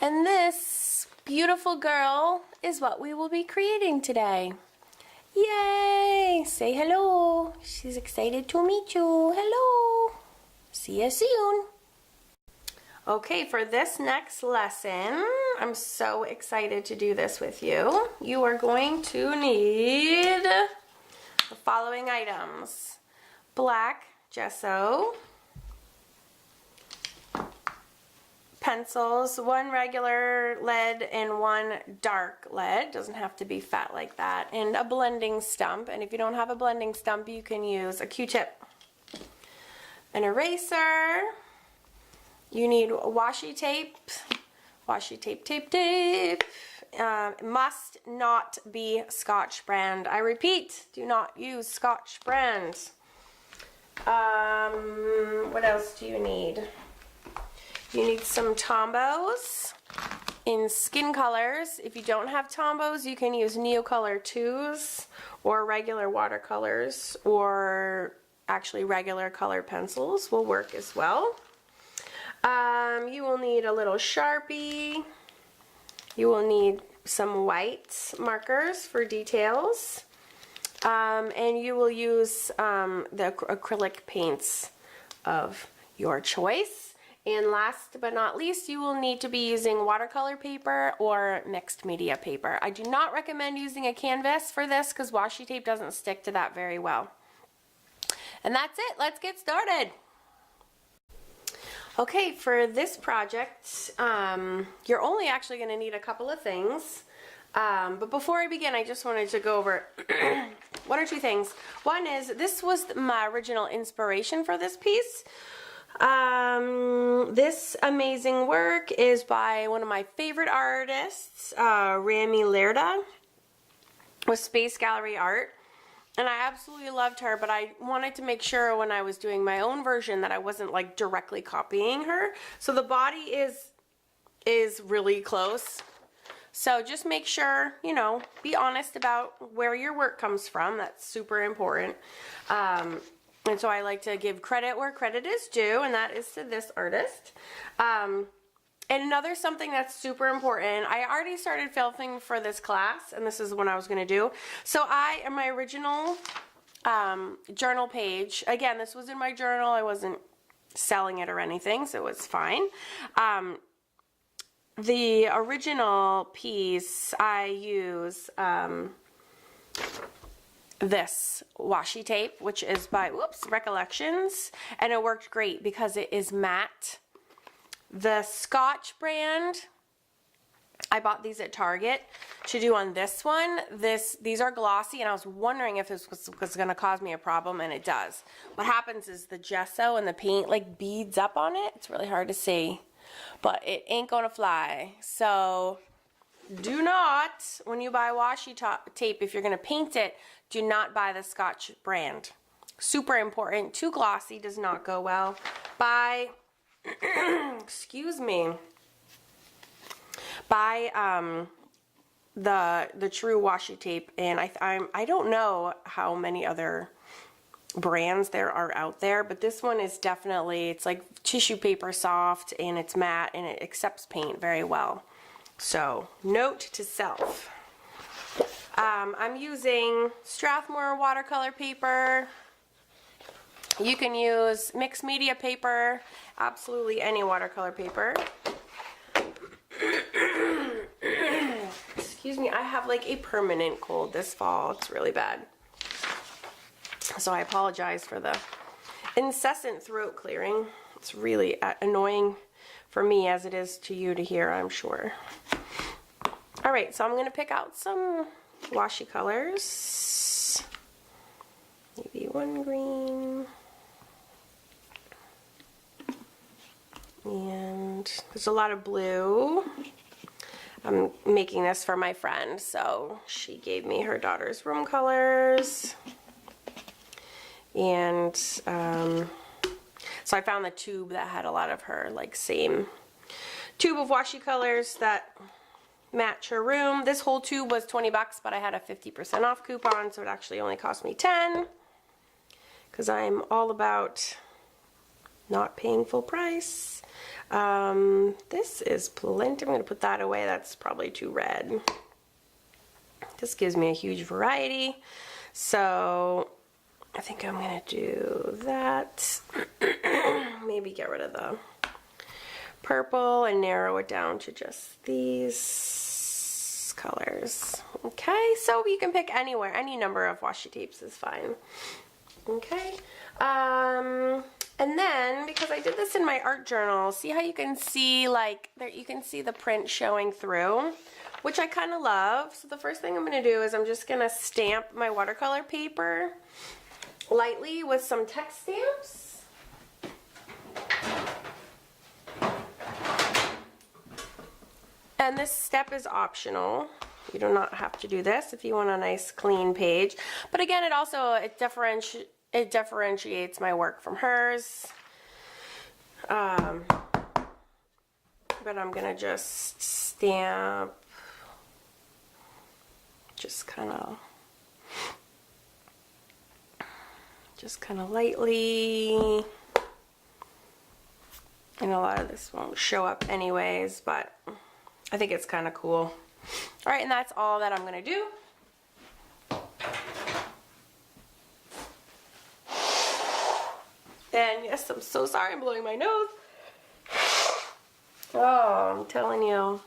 And this beautiful girl is what we will be creating today. Yay! Say hello. She's excited to meet you. Hello. See you soon. Okay, for this next lesson, I'm so excited to do this with you. You are going to need the following items: black gesso, pencils, one regular lead and one dark lead, doesn't have to be fat like that, and a blending stump. And if you don't have a blending stump, you can use a Q-tip, an eraser. You need washi tape, tape. Must not be Scotch brand. I repeat, do not use Scotch brand. What else do you need? You need some Tombos in skin colors. If you don't have Tombos, you can use Neocolor 2s or regular watercolors, or actually regular colored pencils will work as well. You will need a little Sharpie. You will need some white markers for details. And you will use the acrylic paints of your choice. And last but not least, you will need to be using watercolor paper or mixed media paper. I do not recommend using a canvas for this because washi tape doesn't stick to that very well. And that's it. Let's get started. Okay, for this project, you're only actually going to need a couple of things. But before I begin, I just wanted to go over one or two things. One is, this was my original inspiration for this piece. This amazing work is by one of my favorite artists, Rami Lerda, with Space Gallery Art. And I absolutely loved her, but I wanted to make sure when I was doing my own version that I wasn't like directly copying her. So the body is really close. So just make sure, you know, be honest about where your work comes from. That's super important. And so I like to give credit where credit is due, and that is to this artist. And another something that's super important, I already started filming for this class, and this is what I was going to do. So in my original journal page, again, this was in my journal. I wasn't selling it or anything, so it was fine. The original piece, I use this washi tape, which is by, Recollections, and it worked great because it is matte. The Scotch brand, I bought these at Target to do on this one. These are glossy, and I was wondering if this was going to cause me a problem, and it does. What happens is the gesso and the paint like beads up on it. It's really hard to see, but it ain't gonna fly. So do not, when you buy washi tape, if you're gonna paint it, do not buy the Scotch brand. Super important. Too glossy does not go well. Buy excuse me, buy the true washi tape. And I don't know how many other brands there are out there, but this one is definitely, it's like tissue paper soft, and it's matte, and it accepts paint very well. So note to self. I'm using Strathmore watercolor paper. You can use mixed media paper, absolutely any watercolor paper. Excuse me, I have like a permanent cold this fall. It's really bad. So I apologize for the incessant throat clearing. It's really annoying for me as it is to you to hear, I'm sure. All right, so I'm going to pick out some washi colors. Maybe one green. And there's a lot of blue. I'm making this for my friend, so she gave me her daughter's room colors. And so I found the tube that had a lot of her like same tube of washi colors that match her room. This whole tube was 20 bucks, but I had a 50% off coupon, so it actually only cost me 10, because I'm all about not paying full price. This is plenty. I'm going to put that away. That's probably too red. This gives me a huge variety. So I think I'm going to do that. Maybe get rid of the purple and narrow it down to just these colors. Okay, so you can pick anywhere. Any number of washi tapes is fine. Okay. And then, because I did this in my art journal, see how you can see, like, there you can see the print showing through, which I kind of love. So the first thing I'm going to do is I'm just going to stamp my watercolor paper lightly with some text stamps. And this step is optional. You do not have to do this if you want a nice clean page. But again, it differentiates my work from hers. But I'm gonna just stamp, just kind of lightly. And a lot of this won't show up anyways, but I think it's kind of cool. All right, and that's all that I'm gonna do. And yes, I'm so sorry, I'm blowing my nose. Oh, I'm telling you.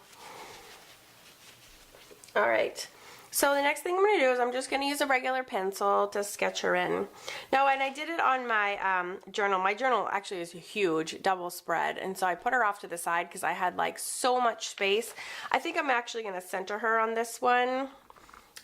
All right, so the next thing I'm gonna do is I'm just gonna use a regular pencil to sketch her in. Now, and I did it on my journal. My journal actually is huge, double spread, and so I put her off to the side because I had like so much space. I think I'm actually gonna center her on this one.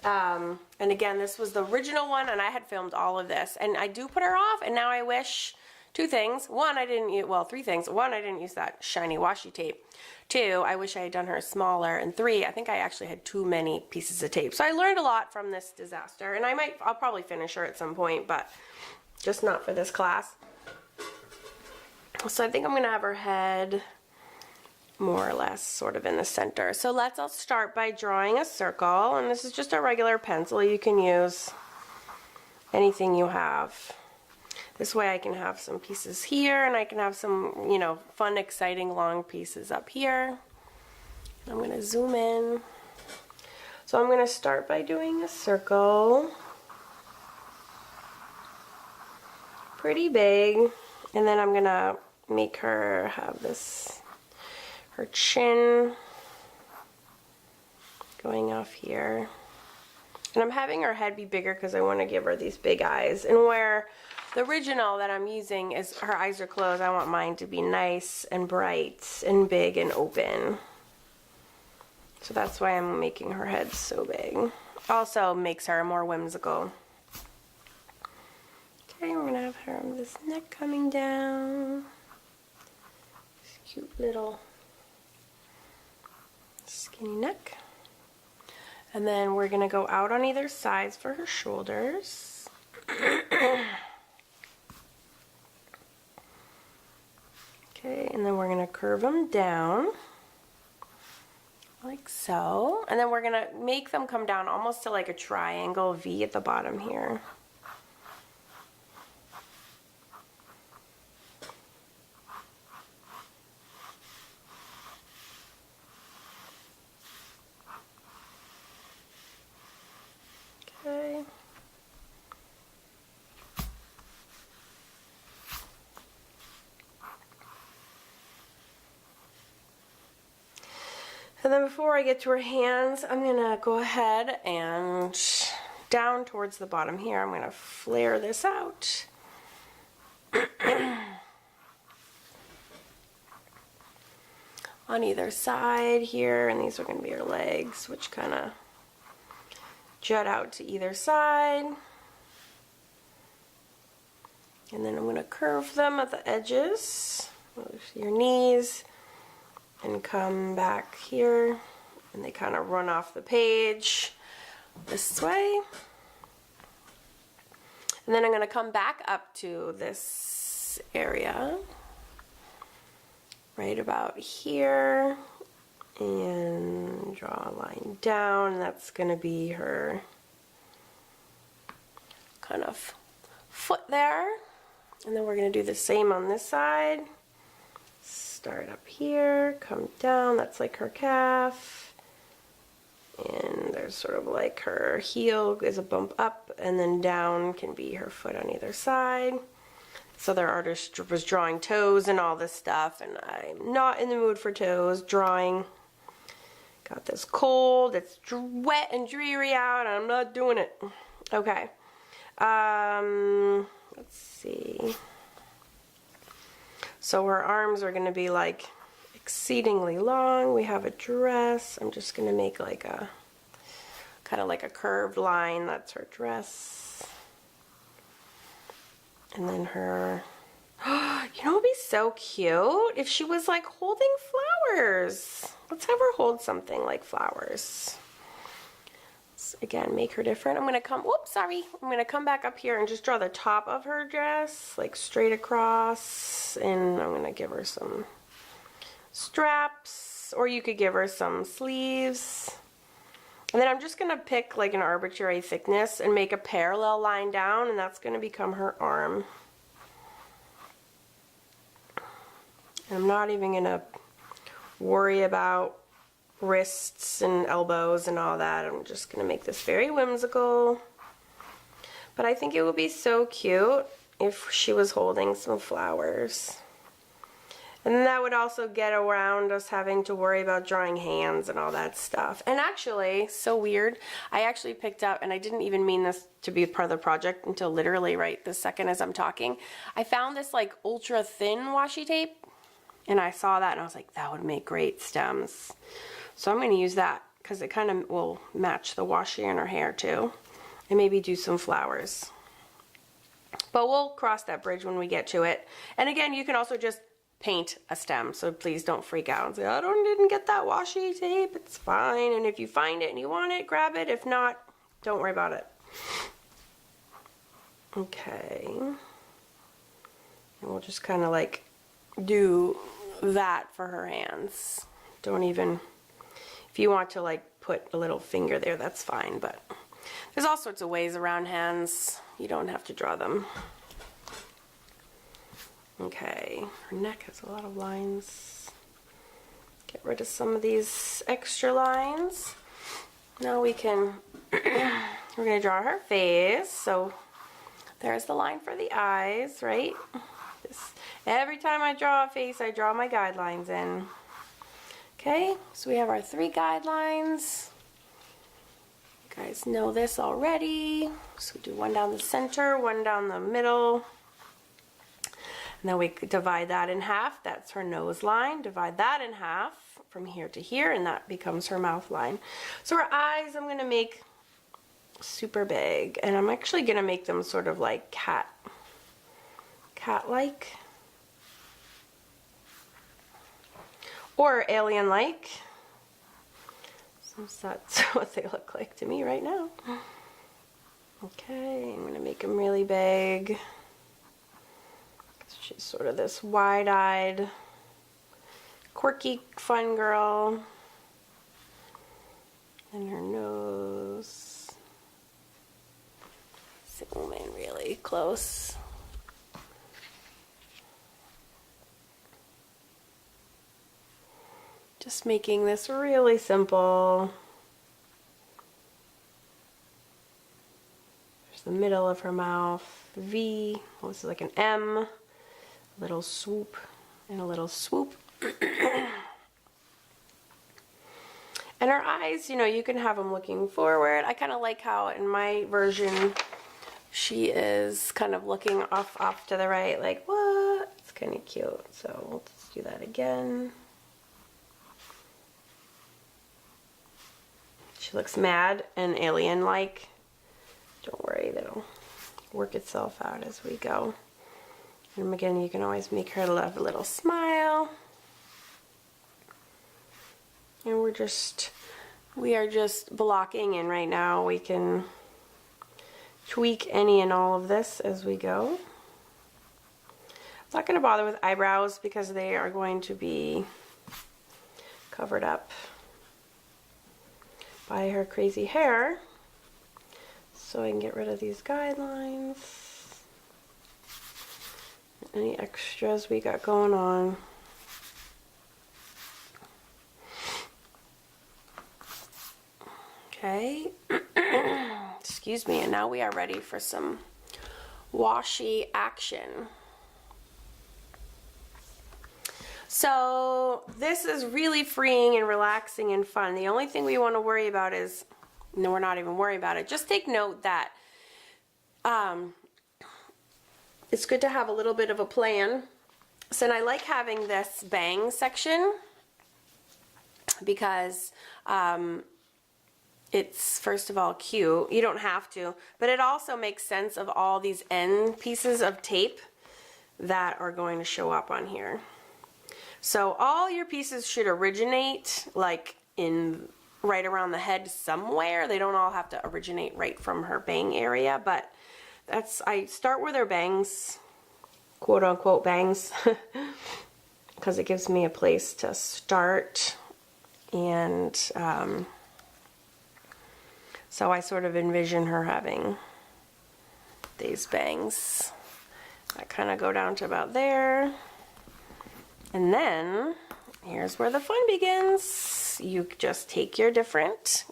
And again, this was the original one, and I had filmed all of this, and I do put her off, and now I wish two things. One, I didn't use, well, three things. One, I didn't use that shiny washi tape. Two, I wish I had done her smaller. And three, I think I actually had too many pieces of tape. So I learned a lot from this disaster, and I'll probably finish her at some point, but just not for this class. So I think I'm gonna have her head more or less sort of in the center. So I'll start by drawing a circle, and this is just a regular pencil. You can use anything you have. This way I can have some pieces here, and I can have some, you know, fun, exciting, long pieces up here. I'm going to zoom in. So I'm going to start by doing a circle. Pretty big. And then I'm going to make her have this, her chin going off here. And I'm having her head be bigger because I want to give her these big eyes. And where the original that I'm using is her eyes are closed, I want mine to be nice and bright and big and open. So that's why I'm making her head so big. Also makes her more whimsical. Okay, we're going to have her with this neck coming down. This cute little skinny neck. And then we're going to go out on either sides for her shoulders. Okay, and then we're going to curve them down like so. And then we're going to make them come down almost to like a triangle V at the bottom here. Okay. And then before I get to her hands, I'm going to go ahead and down towards the bottom here, I'm going to flare this out. On either side here, and these are going to be her legs, which kind of jut out to either side. And then I'm going to curve them at the edges, your knees, and come back here, and they kind of run off the page this way. And then I'm going to come back up to this area, right about here, and draw a line down, and that's going to be her kind of foot there. And then we're going to do the same on this side. start up here, come down, that's like her calf. And there's sort of like her heel is a bump up, and then down can be her foot on either side. This other artist was drawing toes and all this stuff, and I'm not in the mood for toes drawing. Got this cold, it's wet and dreary out, and I'm not doing it. Okay. Let's see. So her arms are going to be like exceedingly long. We have a dress. I'm just going to make like a kind of like a curved line. That's her dress. And then her, you know, it would be so cute if she was like holding flowers. Let's have her hold something like flowers. Let's, again, make her different. I'm going to come, whoops, sorry. I'm going to come back up here and just draw the top of her dress, like straight across. And I'm going to give her some straps, or you could give her some sleeves. And then I'm just going to pick like an arbitrary thickness and make a parallel line down, and that's going to become her arm. And I'm not even going to worry about wrists and elbows and all that. I'm just going to make this very whimsical. But I think it would be so cute if she was holding some flowers. And then that would also get around us having to worry about drawing hands and all that stuff. And actually, so weird, I actually picked up, and I didn't even mean this to be part of the project until literally right this second as I'm talking. I found this like ultra thin washi tape, and I saw that and I was like, that would make great stems. So I'm going to use that because it kind of will match the washi in her hair too. And maybe do some flowers. But we'll cross that bridge when we get to it. And again, you can also just paint a stem, so please don't freak out and say, I didn't get that washi tape. It's fine. And if you find it and you want it, grab it. If not, don't worry about it. Okay. And we'll just kind of like do that for her hands. Don't even, if you want to like put a little finger there, that's fine, but there's all sorts of ways around hands. You don't have to draw them. Okay, her neck has a lot of lines. Get rid of some of these extra lines. Now we can, we're going to draw her face. So there's the line for the eyes, right? Every time I draw a face, I draw my guidelines in. Okay, so we have our 3 guidelines. You guys know this already. So we do one down the center, one down the middle. And then we divide that in half. That's her nose line. Divide that in half from here to here, and that becomes her mouth line. So her eyes, I'm going to make super big, and I'm actually going to make them sort of like cat-like, or alien-like. So that's what they look like to me right now. Okay, I'm going to make them really big. She's sort of this wide-eyed, quirky, fun girl. And her nose. Zoom in really close. Just making this really simple. There's the middle of her mouth, V, this is like an M, a little swoop, and a little swoop. And her eyes, you know, you can have them looking forward. I kind of like how in my version she is kind of looking off to the right, like, what? It's kind of cute. So let's do that again. She looks mad and alien-like. Don't worry, that'll work itself out as we go. And again, you can always make her have a little smile. And we are just blocking in right now. We can tweak any and all of this as we go. I'm not going to bother with eyebrows because they are going to be covered up by her crazy hair. So I can get rid of these guidelines. Any extras we got going on. Okay. Excuse me, and now we are ready for some washi action. So this is really freeing and relaxing and fun. The only thing we want to worry about is, no, we're not even worried about it. Just take note that it's good to have a little bit of a plan. So, and I like having this bang section because it's, first of all, cute. You don't have to, but it also makes sense of all these end pieces of tape that are going to show up on here. So all your pieces should originate like in right around the head somewhere. They don't all have to originate right from her bang area, but that's, I start with her bangs, quote unquote bangs, because it gives me a place to start. And so I sort of envision her having these bangs that kind of go down to about there. And then here's where the fun begins. You just take your different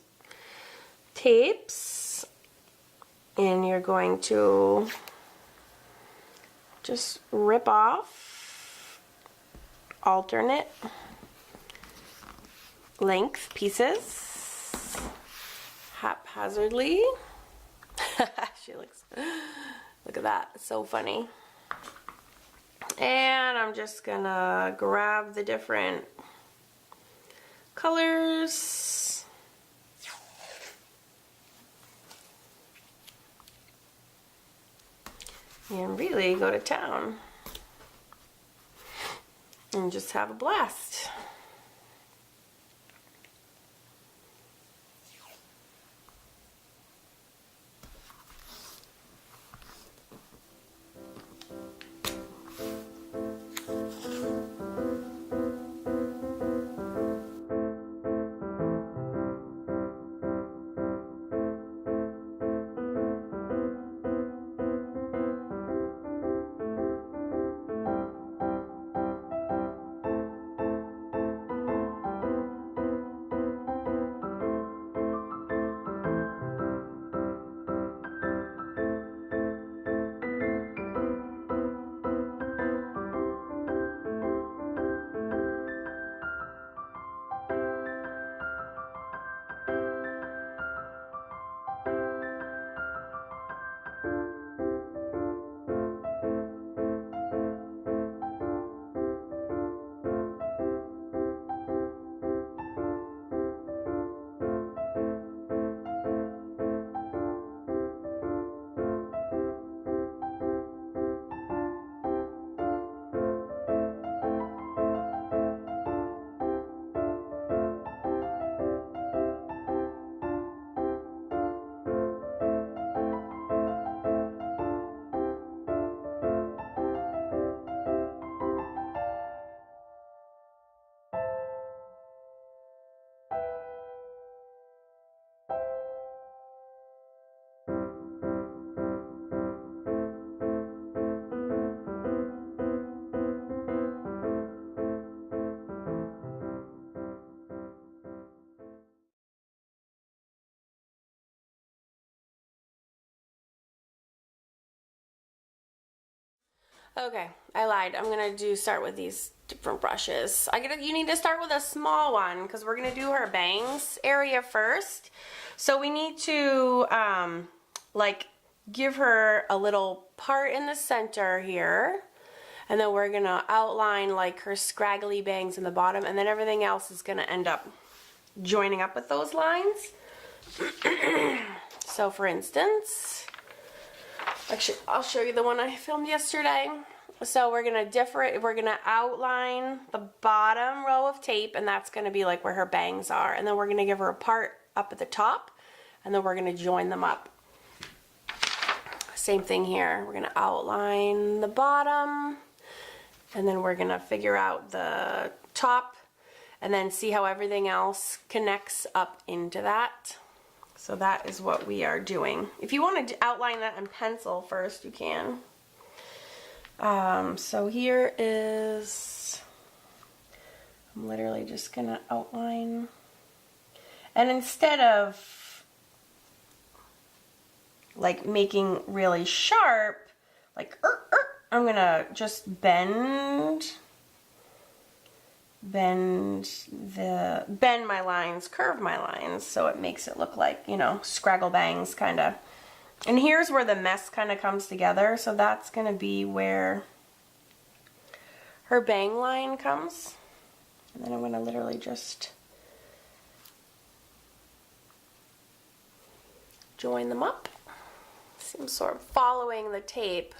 tapes and you're going to just rip off alternate length pieces haphazardly. She looks, look at that, it's so funny. And I'm just gonna grab the different colors and really go to town and just have a blast. Okay, I lied. I'm gonna start with these different brushes. You need to start with a small one because we're gonna do her bangs area first. So we need to like give her a little part in the center here, and then we're gonna outline like her scraggly bangs in the bottom, and then everything else is gonna end up joining up with those lines. So for instance, actually, I'll show you the one I filmed yesterday. So we're gonna outline the bottom row of tape, and that's gonna be like where her bangs are. And then we're gonna give her a part up at the top, and then we're gonna join them up. Same thing here. We're gonna outline the bottom, and then we're gonna figure out the top, and then see how everything else connects up into that. So that is what we are doing. If you want to outline that in pencil first, you can. So here is, I'm literally just gonna outline, and instead of like making really sharp, like I'm gonna just bend my lines, curve my lines, so it makes it look like, you know, scraggle bangs kind of. And here's where the mess kind of comes together, so that's gonna be where her bang line comes. And then I'm gonna literally just join them up. See, I'm sort of following the tape,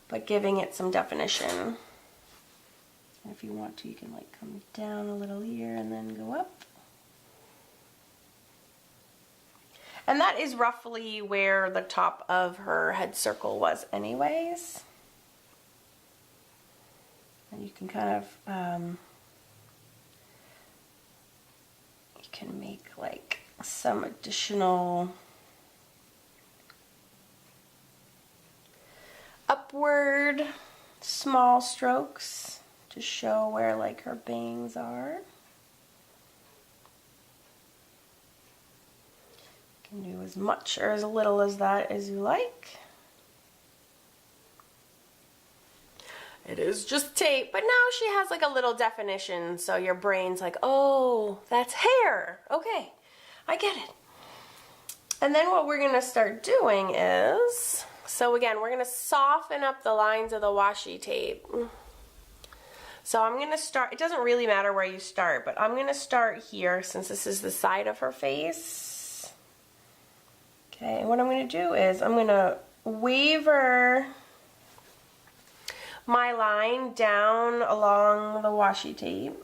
but giving it some definition. And if you want to, you can like come down a little here and then go up. And that is roughly where the top of her head circle was anyways. And you can kind of, you can make like some additional upward small strokes to show where like her bangs are. You can do as much or as little as that as you like. It is just tape, but now she has like a little definition, so your brain's like, oh, that's hair. Okay, I get it. And then what we're gonna start doing is, so again, we're gonna soften up the lines of the washi tape. So I'm gonna start, it doesn't really matter where you start, but I'm gonna start here since this is the side of her face. Okay, and what I'm gonna do is I'm gonna waver my line down along the washi tape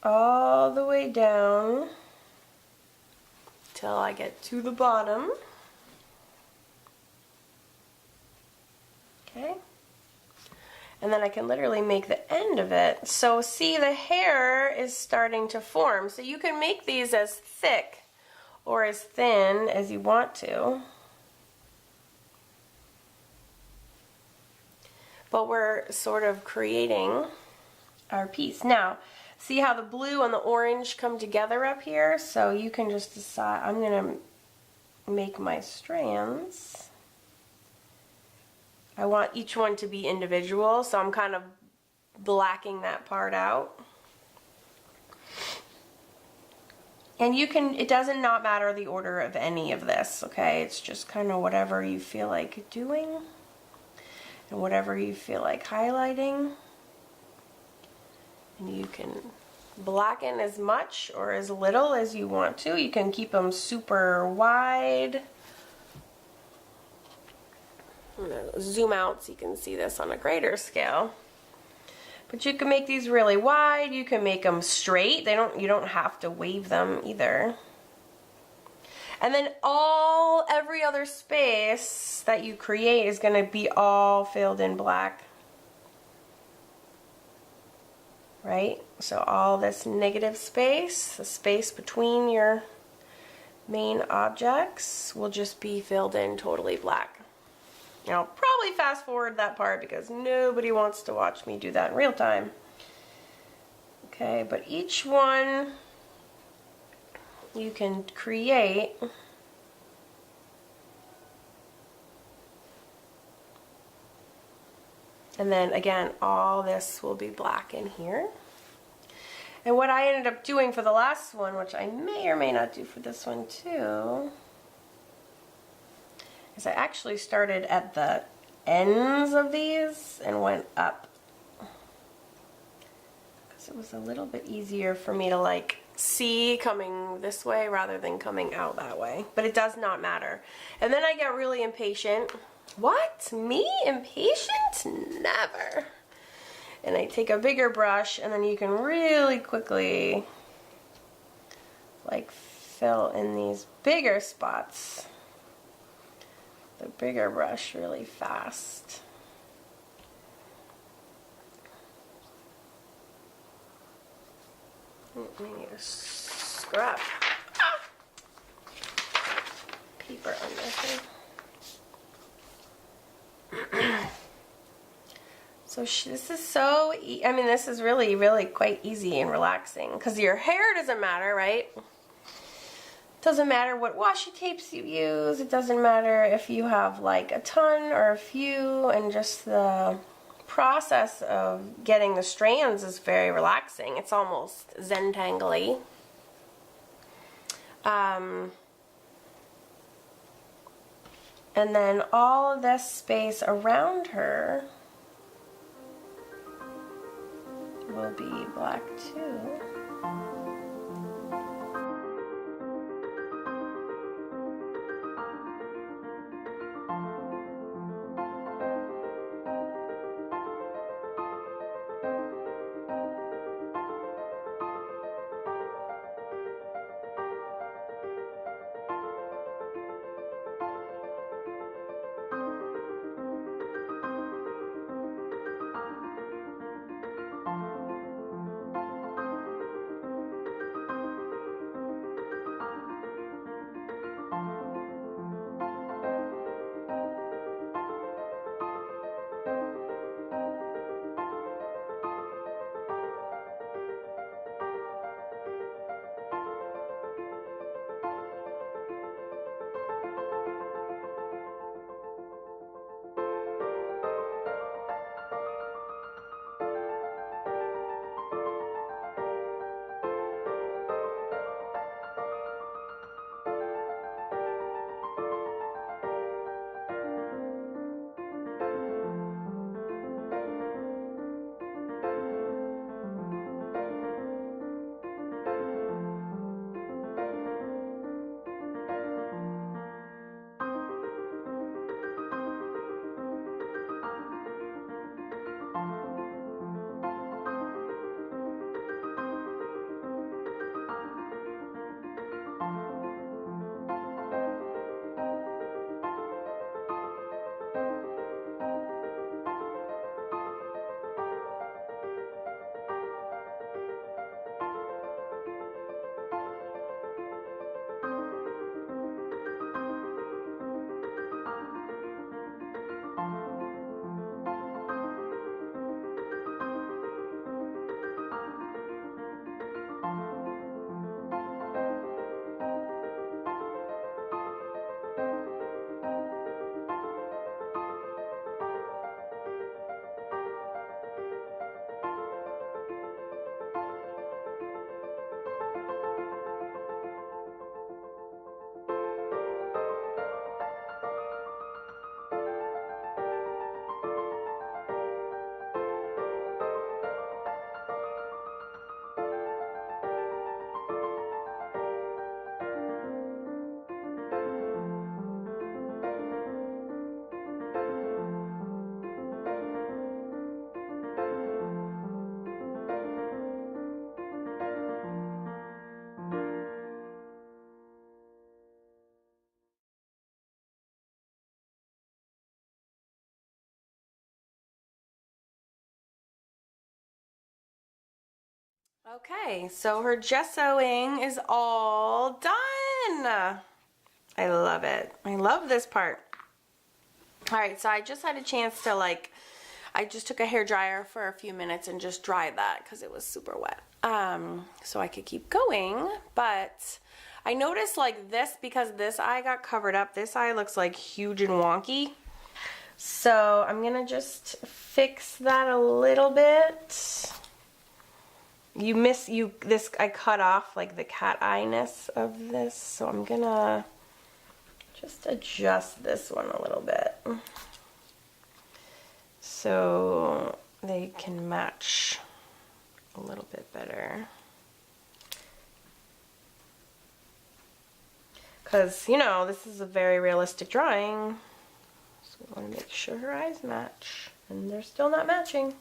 all the way down till I get to the bottom. Okay, and then I can literally make the end of it. So see, the hair is starting to form, so you can make these as thick or as thin as you want to. But we're sort of creating our piece. Now, see how the blue and the orange come together up here? So you can just decide, I'm gonna make my strands. I want each one to be individual, so I'm kind of blacking that part out. And you can, it doesn't not matter the order of any of this, okay? It's just kind of whatever you feel like doing. And whatever you feel like highlighting. And you can blacken as much or as little as you want to. You can keep them super wide. I'm gonna zoom out so you can see this on a greater scale. But you can make these really wide. You can make them straight. You don't have to wave them either. And then every other space that you create is going to be all filled in black. Right? So all this negative space, the space between your main objects, will just be filled in totally black. Now, I'll probably fast forward that part because nobody wants to watch me do that in real time. Okay, but each one you can create and then again all this will be black in here. And what I ended up doing for the last one, which I may or may not do for this one too, is I actually started at the ends of these and went up because it was a little bit easier for me to like see coming this way rather than coming out that way. But it does not matter. And then I get really impatient. What? Me? Impatient? Never. And I take a bigger brush and then you can really quickly like fill in these bigger spots. The bigger brush really fast. I need a scrap. Paper under here. So this is so, I mean, this is really, really quite easy and relaxing because your hair doesn't matter, right? Doesn't matter what washi tapes you use. It doesn't matter if you have like a ton or a few, and just the process of getting the strands is very relaxing. It's almost Zen-tangly. And then all of this space around her will be black too. Okay, so her gessoing is all done. I love it. I love this part. All right, so I just had a chance to I just took a hair dryer for a few minutes and just dried that because it was super wet. So I could keep going, but I noticed like this, because this eye got covered up, this eye looks like huge and wonky. So I'm gonna just fix that a little bit. I cut off like the cat eye-ness of this, so I'm gonna just adjust this one a little bit so they can match a little bit better. Because, you know, this is a very realistic drawing, so we want to make sure her eyes match, and they're still not matching.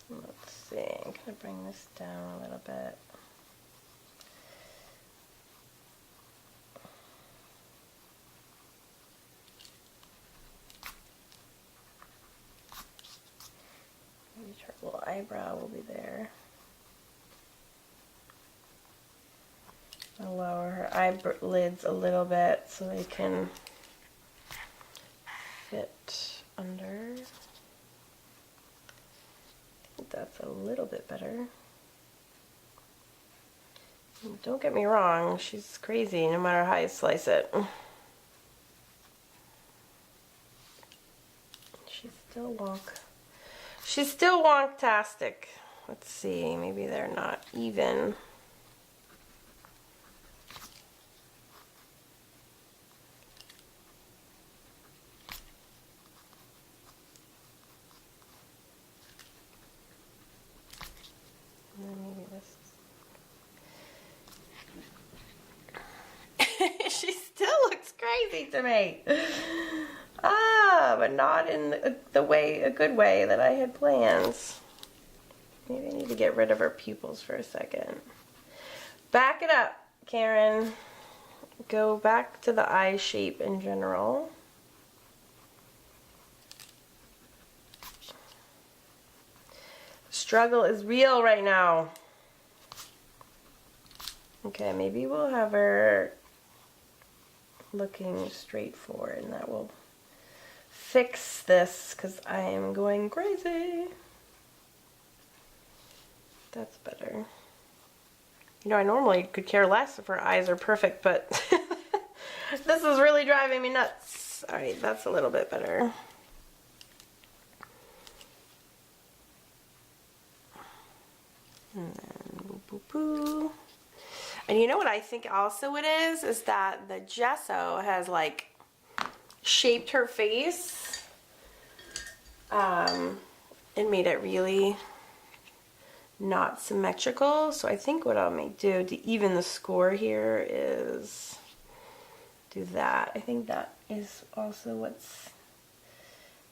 Let's see, I'm gonna bring this down a little bit. Maybe her little eyebrow will be there. I'll lower her eyelids a little bit so they can fit under. a little bit better. Don't get me wrong, she's crazy no matter how you slice it. She's still wonk. She's still wonktastic. Let's see, maybe they're not even. And then maybe this. She still looks crazy to me. But not in the way, a good way that I had planned. Maybe I need to get rid of her pupils for a second. Back it up, Karen. Go back to the eye shape in general. Struggle is real right now. Okay, maybe we'll have her looking straight forward, and that will fix this because I am going crazy. That's better. You know, I normally could care less if her eyes are perfect, but this is really driving me nuts. All right, that's a little bit better. And then boo, boo, boo. And you know what I think also it is that the gesso has like shaped her face and made it really not symmetrical. So I think what I may do to even the score here is do that. I think that is also what's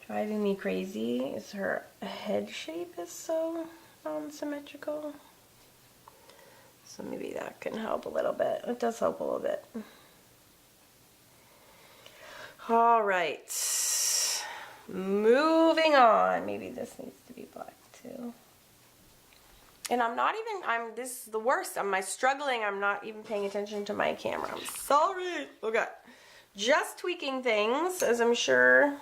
driving me crazy, is her head shape is so non-symmetrical. So maybe that can help a little bit. It does help a little bit. All right, moving on. Maybe this needs to be black too. And this is the worst. I'm struggling. I'm not even paying attention to my camera. I'm sorry. Okay. Just tweaking things, as I'm sure,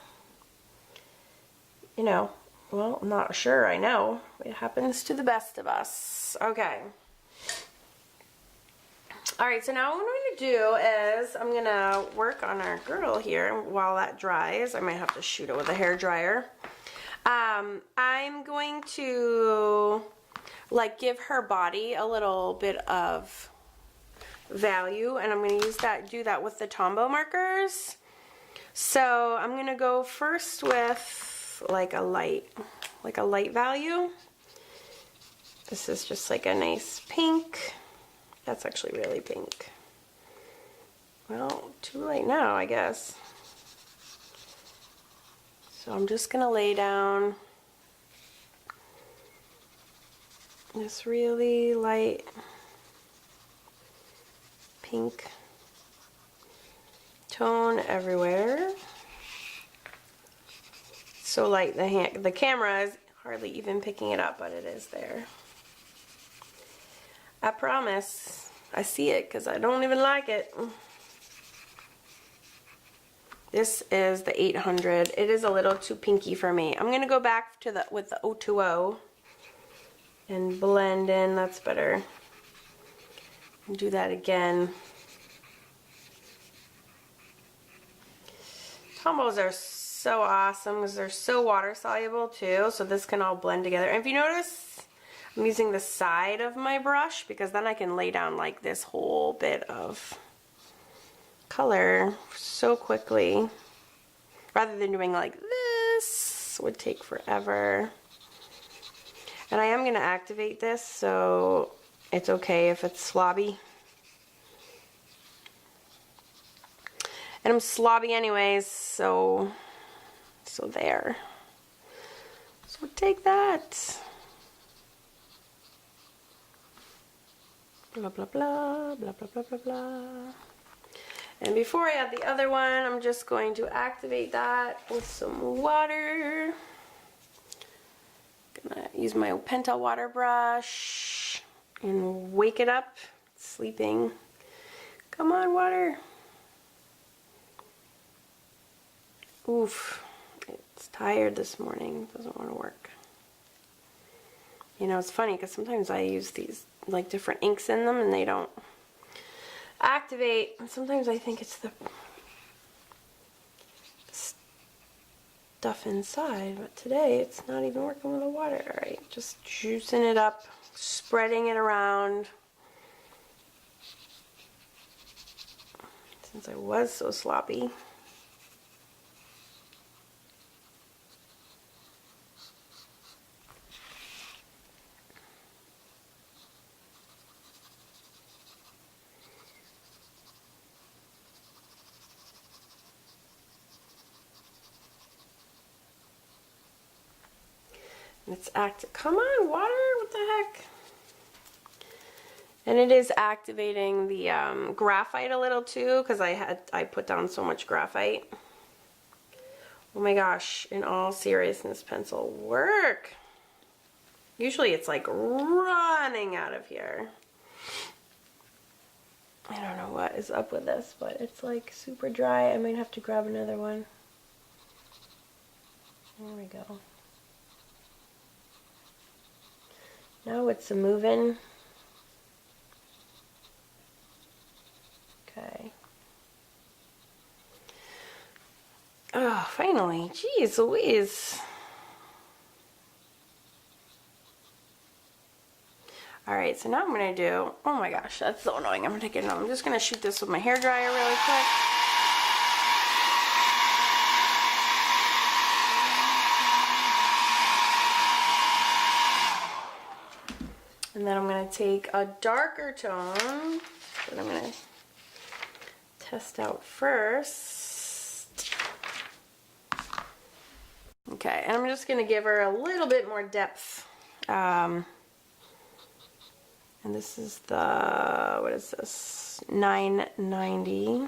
you know, well, I'm not sure, I know. It happens to the best of us. Okay. Alright, so now what I'm going to do is I'm going to work on our girl here while that dries. I might have to shoot it with a hairdryer. I'm going to like give her body a little bit of value, and I'm going to do that with the Tombow markers. So I'm going to go first with like a light value. This is just like a nice pink. That's actually really pink. Well, too late now, I guess. So I'm just going to lay down this really light pink tone everywhere. So light, the camera is hardly even picking it up, but it is there. I promise. I see it because I don't even like it. This is the 800. It is a little too pinky for me. I'm going to go back to with the 020 and blend in. That's better. And do that again. Tombows are so awesome because they're so water soluble too. So this can all blend together. And if you notice, I'm using the side of my brush because then I can lay down like this whole bit of color so quickly, rather than doing like this would take forever. And I am going to activate this, so it's okay if it's slobby. And I'm slobby anyways, so there. So take that. Blah, blah, blah, blah, blah, blah, blah, blah. And before I add the other one, I'm just going to activate that with some water. Gonna use my Penta water brush and wake it up. It's sleeping. Come on, water. Oof, it's tired this morning. Doesn't want to work. You know, it's funny because sometimes I use these like different inks in them and they don't activate. And sometimes I think it's the stuff inside, but today it's not even working with the water. All right, just juicing it up, spreading it around. Since I was so sloppy. It's come on, water, what the heck? And it is activating the graphite a little too, because I put down so much graphite. Oh my gosh, in all seriousness, pencil work. Usually it's like running out of here. I don't know what is up with this, but it's like super dry. I might have to grab another one. There we go. Now it's a moving. Okay. Oh, finally. Jeez Louise. Alright, so now I'm going to do, oh my gosh, that's so annoying. I'm just going to shoot this with my hairdryer really quick. And then I'm going to take a darker tone that I'm going to test out first. Okay, and I'm just going to give her a little bit more depth. And this is the, what is this, 990.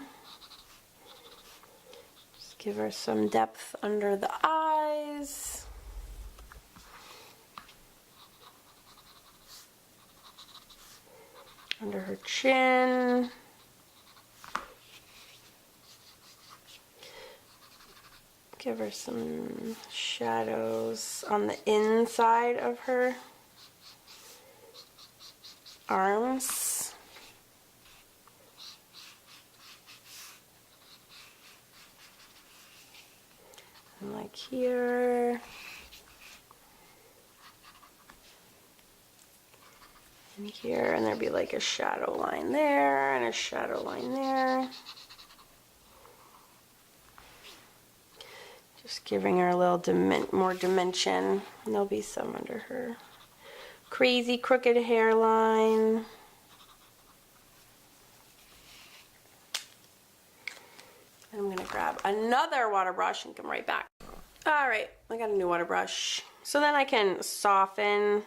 Just give her some depth under the eyes. Under her chin. Give her some shadows on the inside of her arms. And like here. And here, and there'd be like a shadow line there and a shadow line there. Just giving her a little more dimension. And there'll be some under her crazy crooked hairline. And I'm going to grab another water brush and come right back. Alright, I got a new water brush. So then I can soften.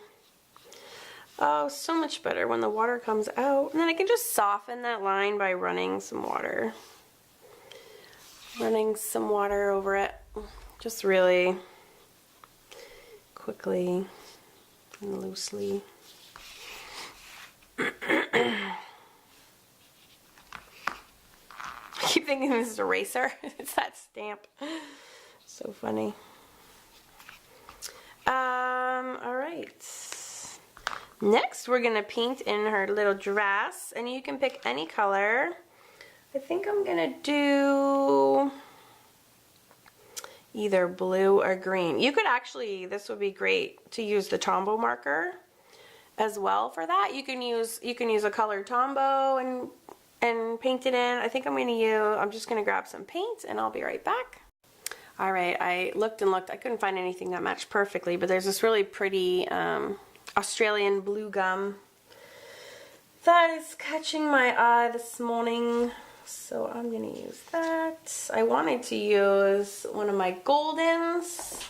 Oh, so much better when the water comes out. And then I can just soften that line by running some water. Running some water over it. Just really quickly and loosely. I keep thinking this is an eraser. It's that stamp. So funny. Alright. Next, we're going to paint in her little dress, and you can pick any color. I think I'm going to do either blue or green. You could actually, this would be great to use the Tombow marker as well for that. You can use a colored Tombow and paint it in. I think I'm just going to grab some paint and I'll be right back. Alright, I looked and looked. I couldn't find anything that matched perfectly, but there's this really pretty Australian blue gum that is catching my eye this morning, so I'm going to use that. I wanted to use one of my Goldens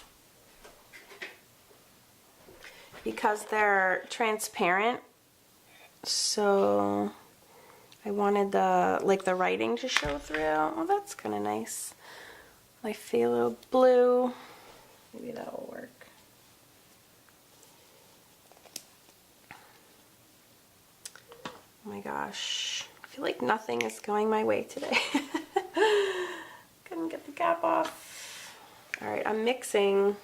because they're transparent, so I wanted the writing to show through. Oh, that's kind of nice. My phthalo blue, maybe that'll work. Oh my gosh, I feel like nothing is going my way today. Couldn't get the cap off. Alright, I'm mixing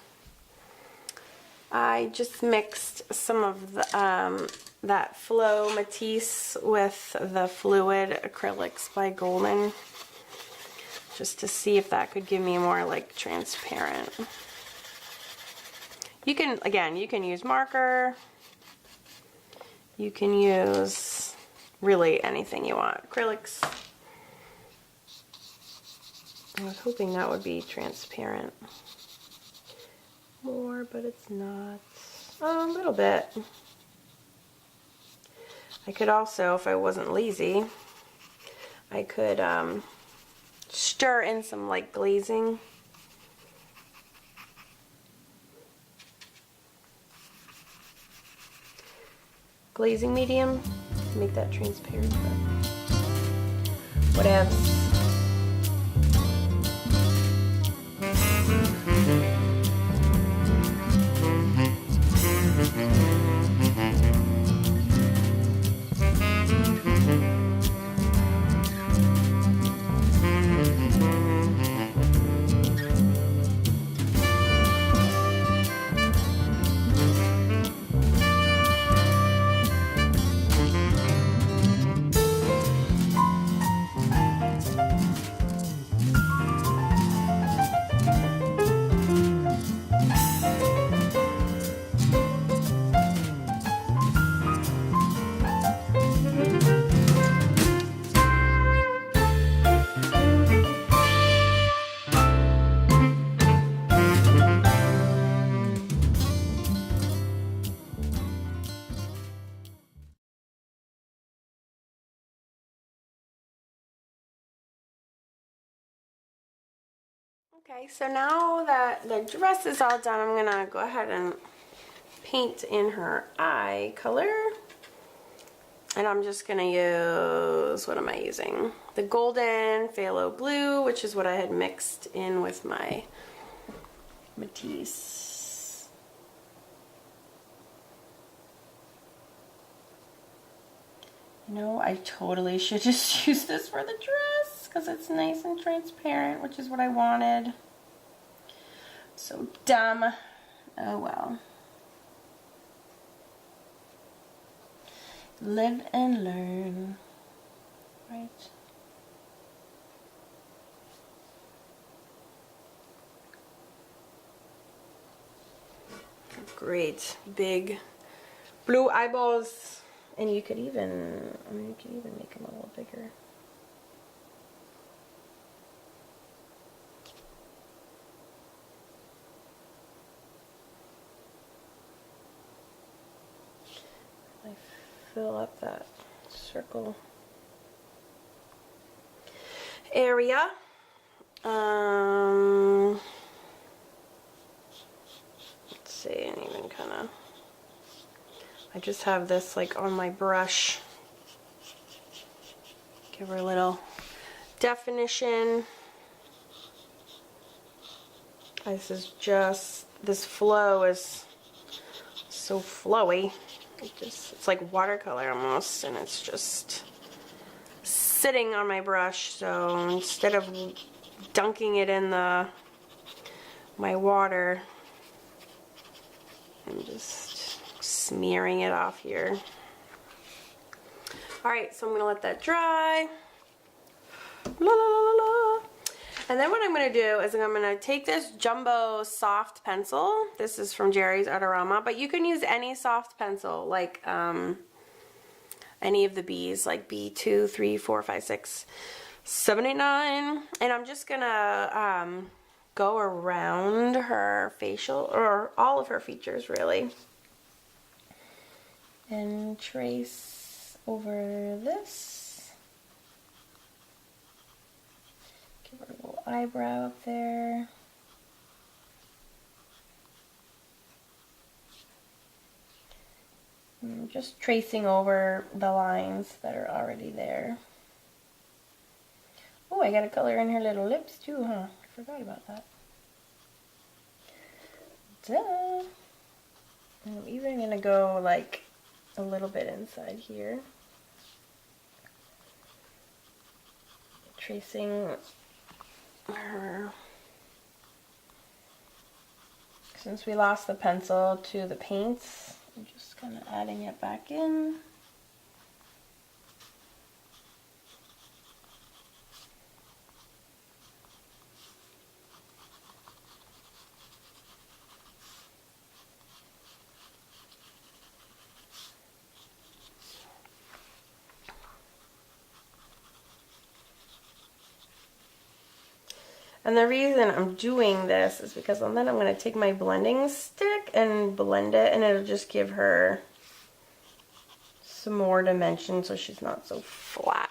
I just mixed some of the, that Flow Matisse with the Fluid Acrylics by Golden, just to see if that could give me more like transparent. You can, again, you can use marker, you can use really anything you want. Acrylics. I was hoping that would be transparent more, but it's not. A little bit. I could also, if I wasn't lazy, I could stir in some like glazing. Glazing medium to make that transparent, but whatever. Okay, so now that the dress is all done, I'm gonna go ahead and paint in her eye color. And I'm just gonna use, what am I using? The Golden Phthalo Blue, which is what I had mixed in with my Matisse. You know, I totally should just use this for the dress because it's nice and transparent, which is what I wanted. So dumb. Oh well. Live and learn, right? Great big blue eyeballs, and you could even, I mean, you could even make them a little bigger. Fill up that circle area. Let's see, and even kind of, I just have this like on my brush. Give her a little definition. This is just, this flow is so flowy. It's like watercolor almost, and it's just sitting on my brush. So instead of dunking it in my water, I'm just smearing it off here. Alright, so I'm going to let that dry. La, la, la, la. And then what I'm going to do is I'm going to take this jumbo soft pencil. This is from Jerry's Artorama, but you can use any soft pencil, like any of the B's, like B2, 3, 4, 5, 6, 7, 8, 9. And I'm just going to go around her facial, or all of her features really, and trace over this. Give her a little eyebrow up there. And just tracing over the lines that are already there. Oh, I got a color in her little lips too, huh? I forgot about that. Duh. And I'm even going to go like a little bit inside here. Tracing her since we lost the pencil to the paints, I'm just kind of adding it back in. And the reason I'm doing this is because then I'm going to take my blending stick and blend it, and it'll just give her some more dimension so she's not so flat.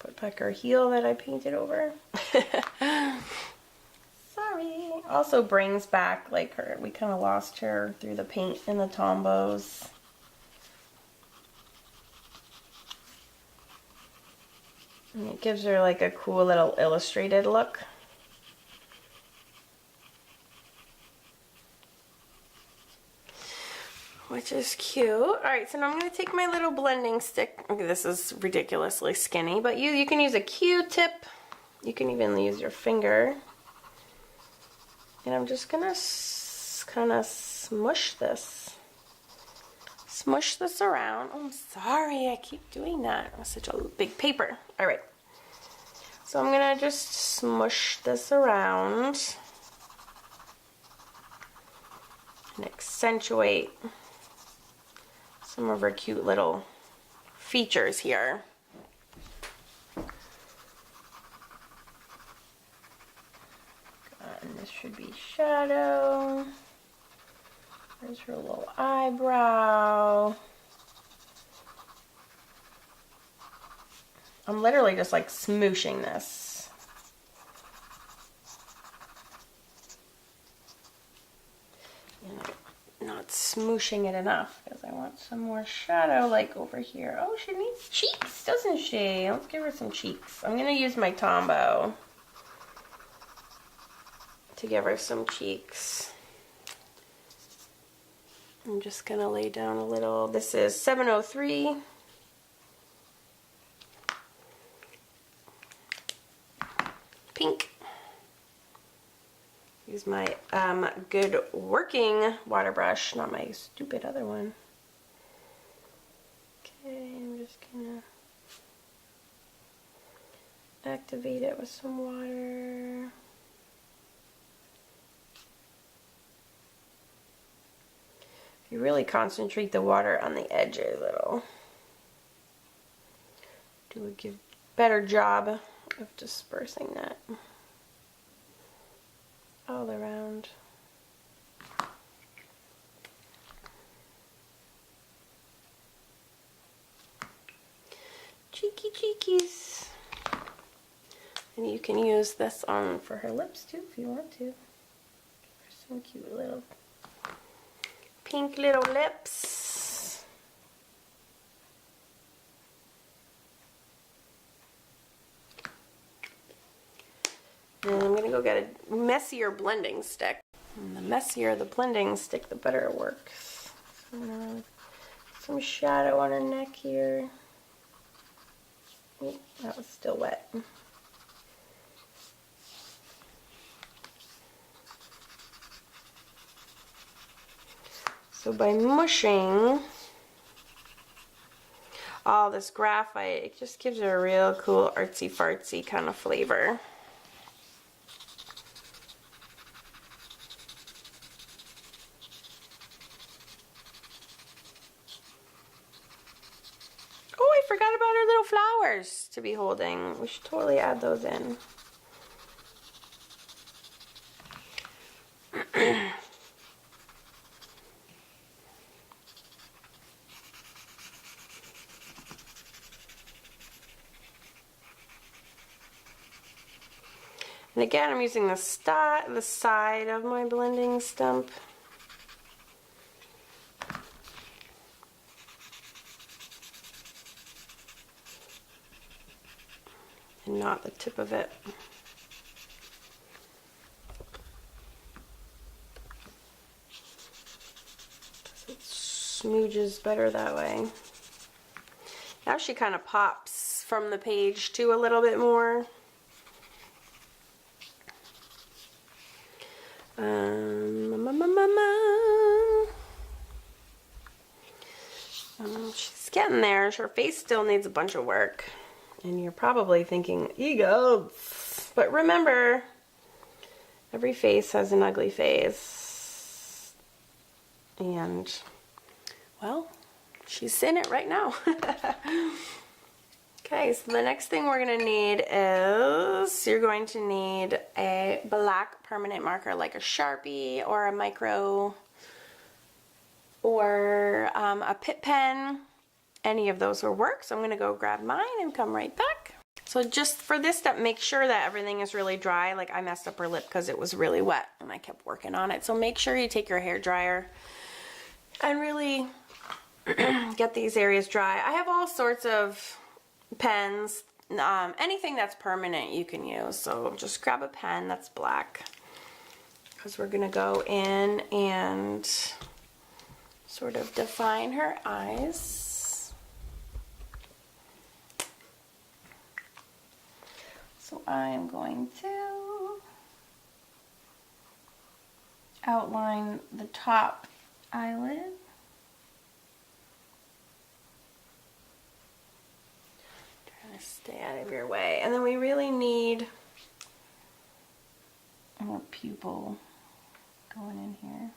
Put back her heel that I painted over. Sorry. Also brings back like her, we kind of lost her through the paint and the tombos. And it gives her like a cool little illustrated look. Which is cute. Alright, so now I'm going to take my little blending stick. Okay, this is ridiculously skinny, but you can use a Q-tip. You can even use your finger. And I'm just going to kind of smush this. Smush this around. Oh, I'm sorry, I keep doing that. It's such a big paper. Alright. So I'm going to just smush this around and accentuate some of her cute little features here. And this should be shadow. There's her little eyebrow. I'm literally just like smooshing this. And I'm not smooshing it enough because I want some more shadow like over here. Oh, she needs cheeks, doesn't she? Let's give her some cheeks. I'm going to use my Tombow to give her some cheeks. I'm just going to lay down a little. This is 703. Pink. Use my good working water brush, not my stupid other one. Okay, I'm just gonna activate it with some water. If you really concentrate the water on the edges, it'll do a better job of dispersing that all around. Cheeky cheekies. And you can use this on for her lips too if you want to. Give her some cute little pink little lips. And I'm going to go get a messier blending stick. And the messier the blending stick, the better it works. So I'm going to some shadow on her neck here. Oh, that was still wet. So by mushing all this graphite, it just gives her a real cool artsy fartsy kind of flavor. Forgot about our little flowers to be holding. We should totally add those in. And again, I'm using the side of my blending stump. And not the tip of it. It's smooges better that way. Now she kind of pops from the page too a little bit more. She's getting there. Her face still needs a bunch of work. And you're probably thinking, egos. But remember, every face has an ugly face. And, well, she's in it right now. Okay, so the next thing we're going to need is, you're going to need a black permanent marker like a Sharpie or a micro or a Pitt pen. Any of those will work. So I'm going to go grab mine and come right back. So just for this step, make sure that everything is really dry. Like I messed up her lip because it was really wet and I kept working on it. So make sure you take your hair dryer and really get these areas dry. I have all sorts of pens. Anything that's permanent you can use. So just grab a pen that's black because we're going to go in and sort of define her eyes. So I'm going to outline the top eyelid. Trying to stay out of your way. And then we really need more pupil going in here.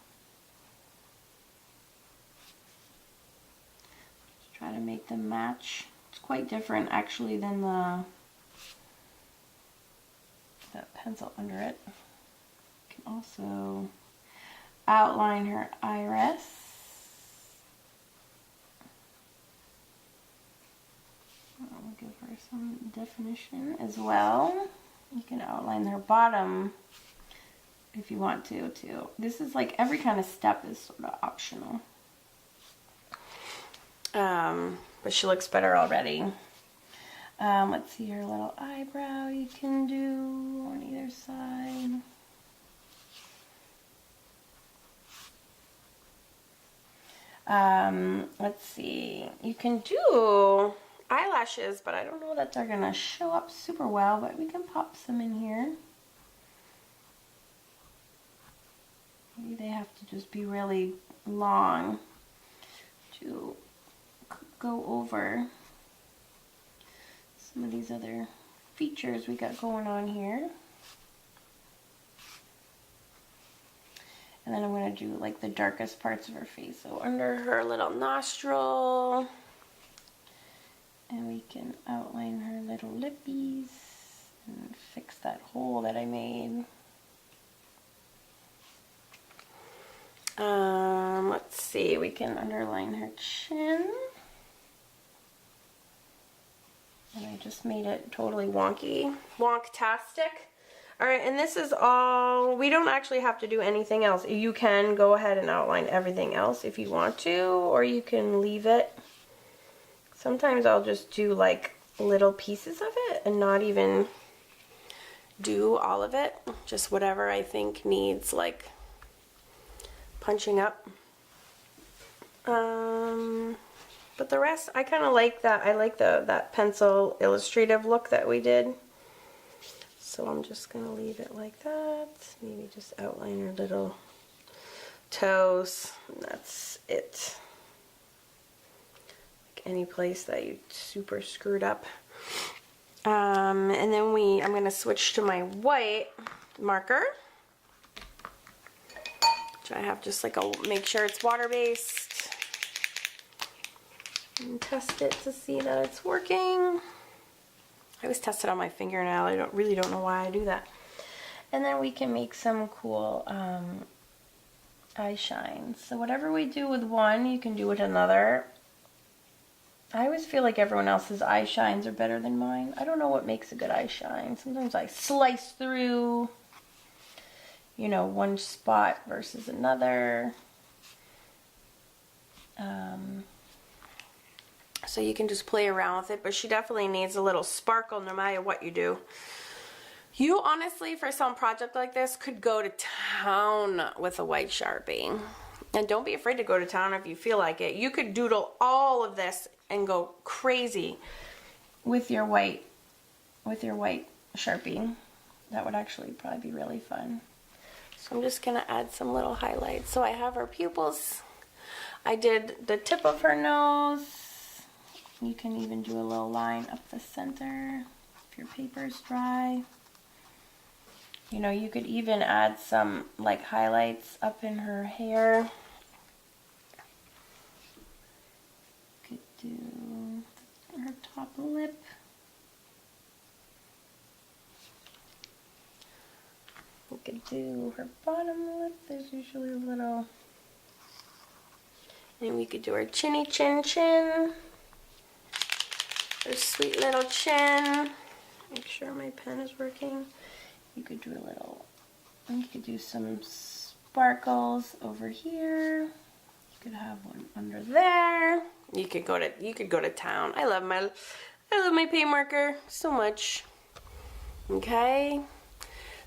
Just try to make them match. It's quite different actually than the pencil under it. You can also outline her iris. I'll give her some definition as well. You can outline her bottom if you want to too. This is like every kind of step is sort of optional. But she looks better already. Let's see her little eyebrow you can do on either side. Let's see. You can do eyelashes, but I don't know that they're gonna show up super well, but we can pop some in here. Maybe they have to just be really long to go over some of these other features we got going on here. And then I'm going to do like the darkest parts of her face. So under her little nostril. And we can outline her little lippies and fix that hole that I made. Let's see, we can underline her chin. And I just made it totally wonky. Wonktastic. Alright, and this is all, we don't actually have to do anything else. You can go ahead and outline everything else if you want to, or you can leave it. Sometimes I'll just do like little pieces of it and not even do all of it. Just whatever I think needs like punching up. But the rest, I kind of like that. I like that pencil illustrative look that we did. So I'm just going to leave it like that. Maybe just outline her little toes. And that's it. Like any place that you super screwed up. And then I'm going to switch to my white marker. Which I have just like make sure it's water-based. And test it to see that it's working. I always test it on my fingernail. I really don't know why I do that. And then we can make some cool eye shines. So whatever we do with one, you can do with another. I always feel like everyone else's eye shines are better than mine. I don't know what makes a good eye shine. Sometimes I slice through, you know, one spot versus another. So you can just play around with it, but she definitely needs a little sparkle no matter what you do. You honestly, for some project like this, could go to town with a white Sharpie. And don't be afraid to go to town if you feel like it. You could doodle all of this and go crazy with your white Sharpie. That would actually probably be really fun. So I'm just gonna add some little highlights. So I have her pupils. I did the tip of her nose. You can even do a little line up the center if your paper's dry. You know, you could even add some like highlights up in her hair. Could do her top lip. We could do her bottom lip. There's usually a little. And we could do her chinny chin chin. Her sweet little chin. Make sure my pen is working. You could do a little, you could do some sparkles over here. You could have one under there. You could go to town. I love my paint marker so much. Okay.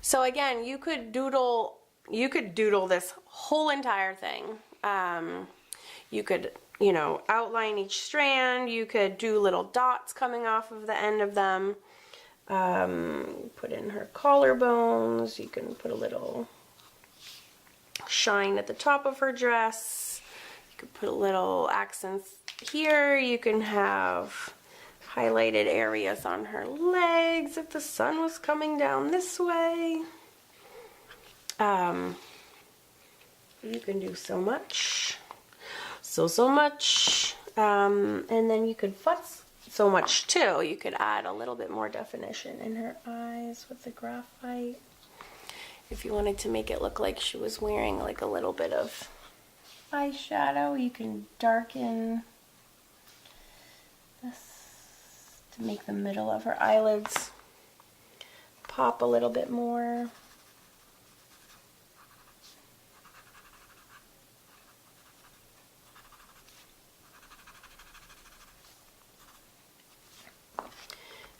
So again, you could doodle this whole entire thing. You could, you know, outline each strand. You could do little dots coming off of the end of them. Put in her collarbones. You can put a little shine at the top of her dress. You could put a little accents here. You can have highlighted areas on her legs if the sun was coming down this way. You can do so much. So much. And then you could futz so much too. You could add a little bit more definition in her eyes with the graphite. If you wanted to make it look like she was wearing like a little bit of eyeshadow, you can darken this to make the middle of her eyelids pop a little bit more.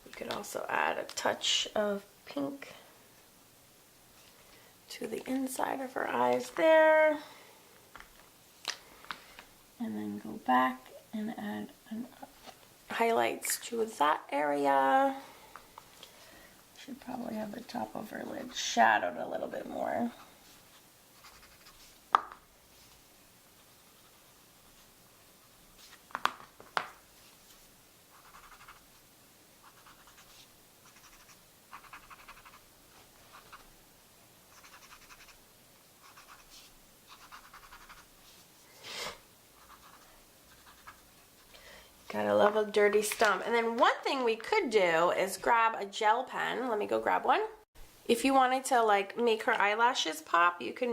You could also add a touch of pink to the inside of her eyes there. And then go back and add highlights to that area. Should probably have the top of her lid shadowed a little bit more. Gotta love a dirty stump. And then one thing we could do is grab a gel pen. Let me go grab one. If you wanted to like make her eyelashes pop, you could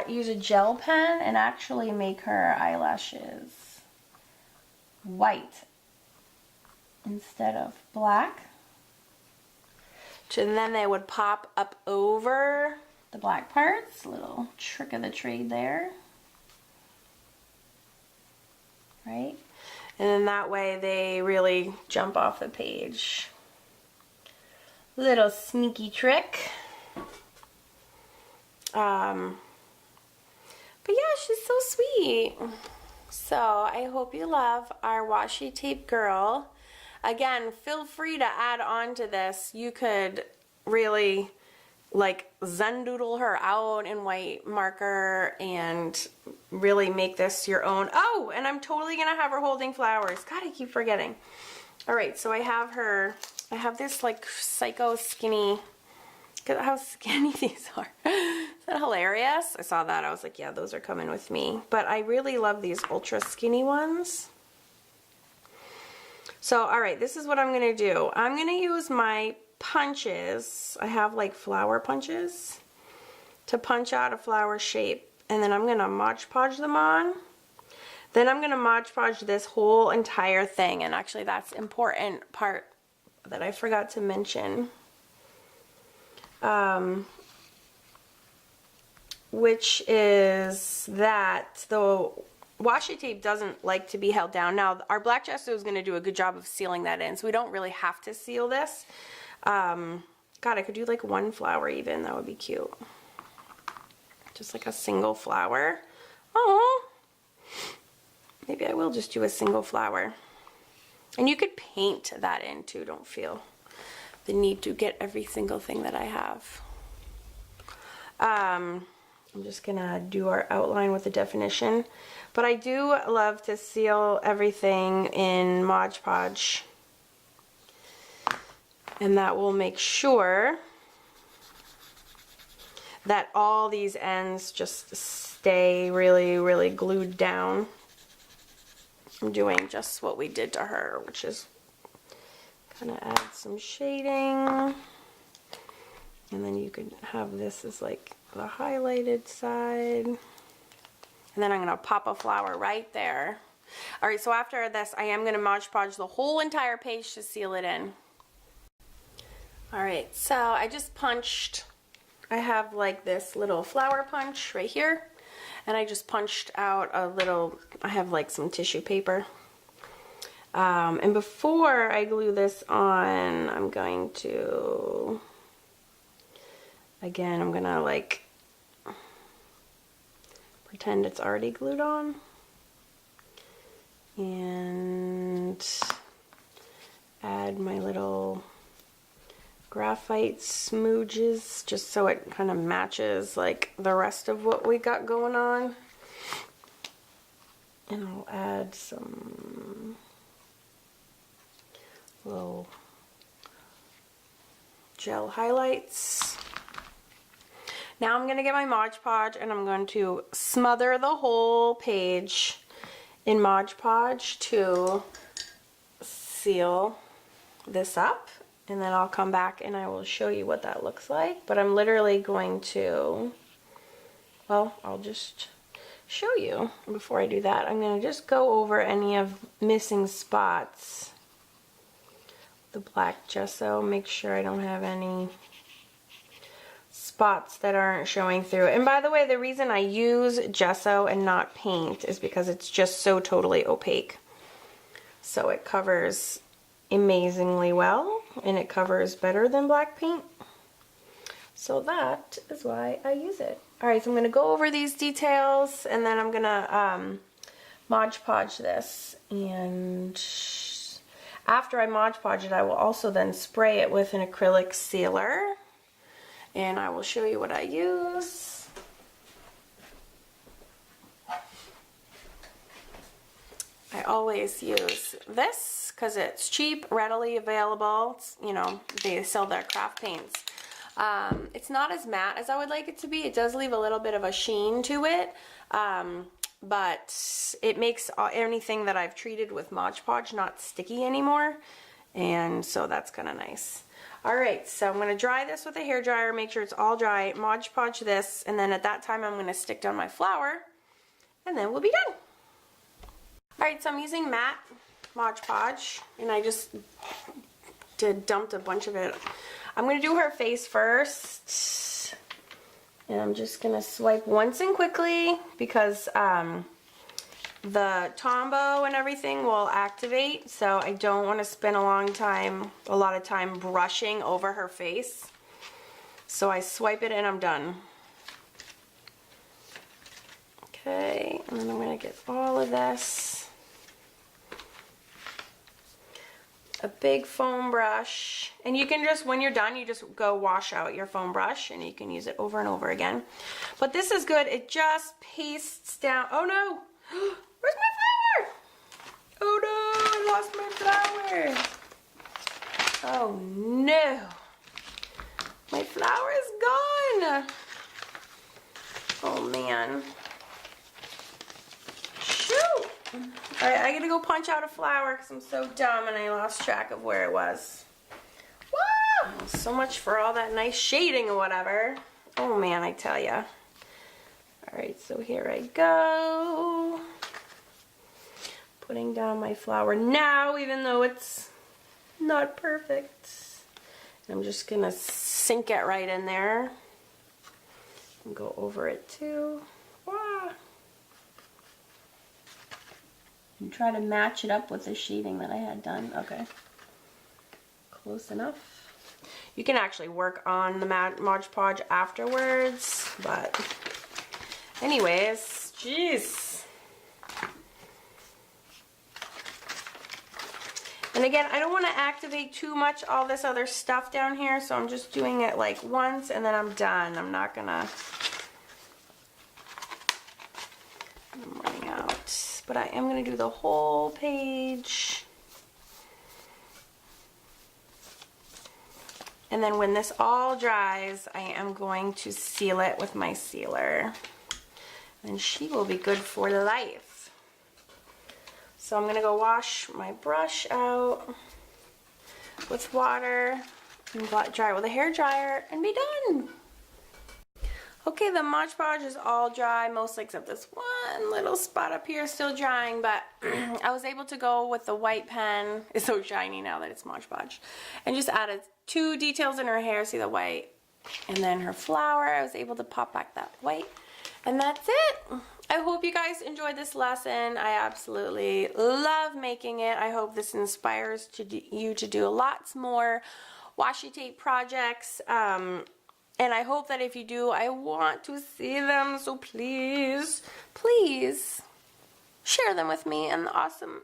use a gel pen and actually make her eyelashes white instead of black. So then they would pop up over the black parts. A little trick of the trade there. Right? And then that way they really jump off the page. Little sneaky trick. But yeah, she's so sweet. So I hope you love our washi tape girl. Again, feel free to add on to this. You could really like zen doodle her out in white marker and really make this your own. Oh, and I'm totally gonna have her holding flowers. God, I keep forgetting. All right, so I have this like psycho skinny, look at how skinny these are. Isn't that hilarious? I saw that, I was like, yeah, those are coming with me. But I really love these ultra skinny ones. So, all right, this is what I'm gonna do. I'm gonna use my punches. I have like flower punches to punch out a flower shape, and then I'm gonna Mod Podge them on. Then I'm gonna Mod Podge this whole entire thing, and actually that's important part that I forgot to mention, which is that the washi tape doesn't like to be held down. Now our black gesso is going to do a good job of sealing that in, so we don't really have to seal this. God, I could do like one flower even. That would be cute. Just like a single flower. Oh, maybe I will just do a single flower. And you could paint that in too, don't feel the need to get every single thing that I have. I'm just gonna do our outline with the definition, but I do love to seal everything in Mod Podge, and that will make sure that all these ends just stay really, really glued down. I'm doing just what we did to her, which is kind of add some shading. And then you could have this as like the highlighted side. And then I'm going to pop a flower right there. All right, so after this, I am going to Mod Podge the whole entire page to seal it in. All right, so I just punched, I have like this little flower punch right here. And I just punched out a little, I have like some tissue paper. And before I glue this on, I'm going to, again, I'm gonna like pretend it's already glued on and add my little graphite smooges just so it kind of matches like the rest of what we got going on. And I'll add some little gel highlights. Now I'm going to get my Mod Podge and I'm going to smother the whole page in Mod Podge to seal this up. And then I'll come back and I will show you what that looks like. But I'm literally going to, well, I'll just show you. Before I do that, I'm going to just go over any of missing spots. The black gesso, make sure I don't have any spots that aren't showing through. And by the way, the reason I use gesso and not paint is because it's just so totally opaque. So it covers amazingly well, and it covers better than black paint. So that is why I use it. Alright, so I'm going to go over these details, and then I'm going to Mod Podge this. And after I Mod Podge it, I will also then spray it with an acrylic sealer. And I will show you what I use. I always use this because it's cheap, readily available. It's, you know, they sell their craft paints. It's not as matte as I would like it to be. It does leave a little bit of a sheen to it, but it makes anything that I've treated with Mod Podge not sticky anymore, and so that's kind of nice. Alright, so I'm going to dry this with a hairdryer, make sure it's all dry, Mod Podge this, and then at that time I'm going to stick down my flower, and then we'll be done. Alright, so I'm using matte Mod Podge, and I just dumped a bunch of it. I'm going to do her face first, and I'm just going to swipe once and quickly because the Tombow and everything will activate, so I don't want to spend a lot of time brushing over her face. So I swipe it and I'm done. Okay, and then I'm going to get all of this. A big foam brush, and you can just, when you're done, you just go wash out your foam brush and you can use it over and over again. But this is good, it just pastes down. Oh no! Where's my flower? Oh no, I lost my flower. Oh no. My flower is gone. Oh man. Shoot. Alright, I gotta go punch out a flower because I'm so dumb and I lost track of where it was. Wow. So much for all that nice shading or whatever. Oh man, I tell ya. Alright, so here I go. Putting down my flower now, even though it's not perfect. I'm just gonna sink it right in there and go over it too. Wow. And try to match it up with the shading that I had done. Okay, close enough. You can actually work on the Mod Podge afterwards, but anyways, Jeez. And again, I don't want to activate too much all this other stuff down here, so I'm just doing it like once and then I'm done. I'm not gonna... I'm running out. But I am gonna do the whole page. And then when this all dries, I am going to seal it with my sealer. And she will be good for life. So I'm gonna go wash my brush out with water and dry it with a hair dryer and be done. Okay, the Mod Podge is all dry, mostly except this one little spot up here is still drying, but I was able to go with the white pen. It's so shiny now that it's Mod Podge. And just added 2 details in her hair, see the white, and then her flower. I was able to pop back that white. And that's it. I hope you guys enjoyed this lesson. I absolutely love making it. I hope this inspires you to do lots more washi tape projects. And I hope that if you do, I want to see them. So please, please share them with me in the Awesome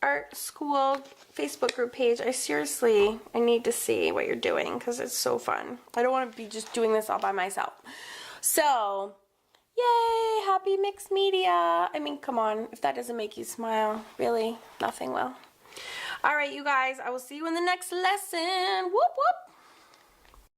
Art School Facebook group page. I need to see what you're doing because it's so fun. I don't want to be just doing this all by myself. So... yay, happy mixed media. I mean, come on, if that doesn't make you smile, really, nothing will. All right, you guys, I will see you in the next lesson. Whoop, whoop.